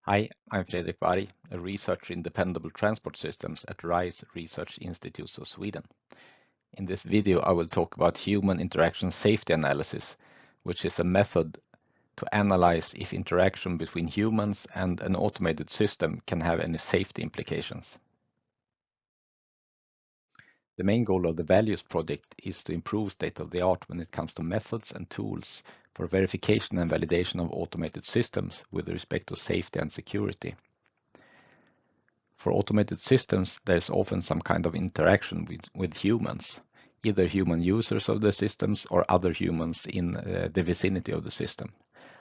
Hi, I'm Fredrik Warg, a researcher in dependable transport systems at RISE Research Institutes of Sweden. In this video, I will talk about human interaction safety analysis, which is a method to analyze if interaction between humans and an automated system can have any safety implications. The main goal of the Values project is to improve state-of-the-art when it comes to methods and tools for verification and validation of automated systems with respect to safety and security. For automated systems, there's often some kind of interaction with humans, either human users of the systems or other humans in the vicinity of the system.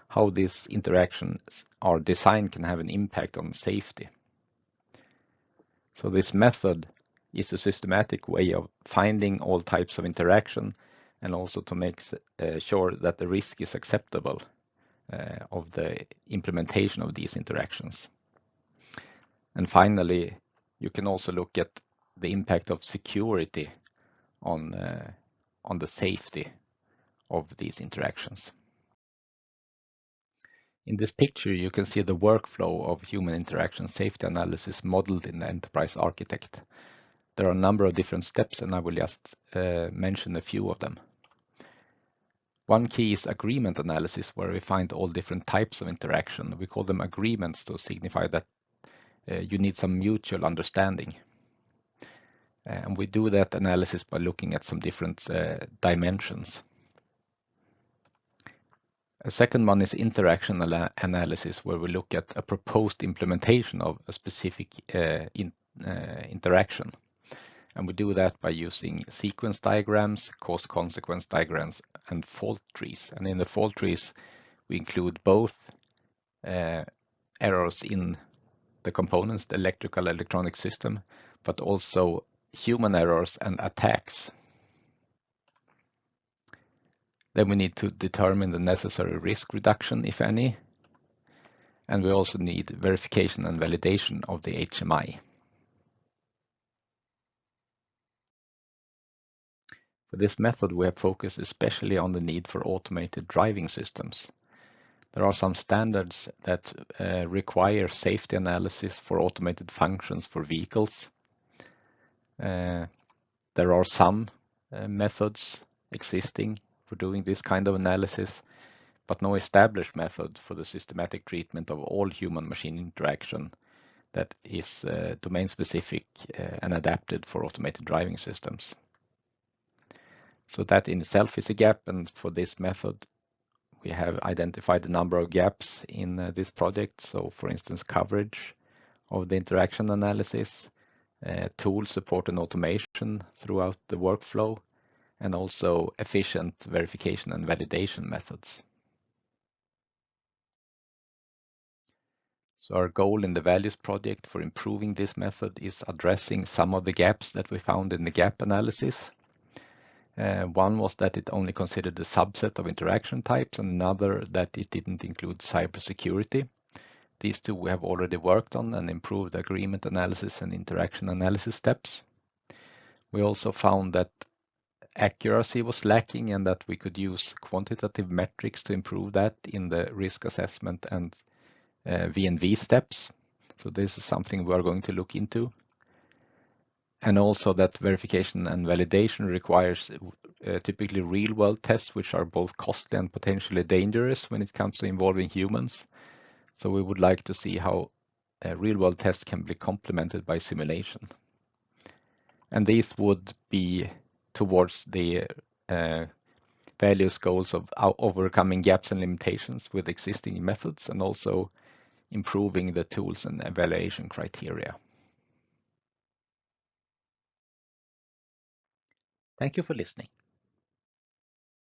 How these interactions are designed can have an impact on safety. So this method is a systematic way of finding all types of interaction and also to make sure that the risk is acceptable of the implementation of these interactions. And finally, you can also look at the impact of security on the safety of these interactions. In this picture, you can see the workflow of human interaction safety analysis modeled in the enterprise architect. There are a number of different steps, and I will just mention a few of them. One key is agreement analysis, where we find all different types of interaction. We call them agreements to signify that you need some mutual understanding. And we do that analysis by looking at some different dimensions. A second one is interaction analysis, where we look at a proposed implementation of a specific interaction. And we do that by using sequence diagrams, cause-consequence diagrams, and fault trees. And in the fault trees, we include both errors in the components, the electrical electronic system, but also human errors and attacks. Then we need to determine the necessary risk reduction, if any. And we also need verification and validation of the HMI. For this method, we have focused especially on the need for automated driving systems. There are some standards that require safety analysis for automated functions for vehicles. There are some methods existing for doing this kind of analysis, but no established method for the systematic treatment of all human-machine interaction that is domain-specific and adapted for automated driving systems. So that in itself is a gap, and for this method, we have identified a number of gaps in this project. So for instance, coverage of the interaction analysis, tool support and automation throughout the workflow, and also efficient verification and validation methods. So our goal in the Values project for improving this method is addressing some of the gaps that we found in the gap analysis. One was that it only considered a subset of interaction types, and another that it didn't include cybersecurity. These two we have already worked on and improved agreement analysis and interaction analysis steps. We also found that accuracy was lacking and that we could use quantitative metrics to improve that in the risk assessment and V&V steps. So this is something we are going to look into. And also that verification and validation requires typically real-world tests, which are both costly and potentially dangerous when it comes to involving humans. So we would like to see how real-world tests can be complemented by simulation. And these would be towards the Values goals of overcoming gaps and limitations with existing methods and also improving the tools and evaluation criteria. Thank you for listening.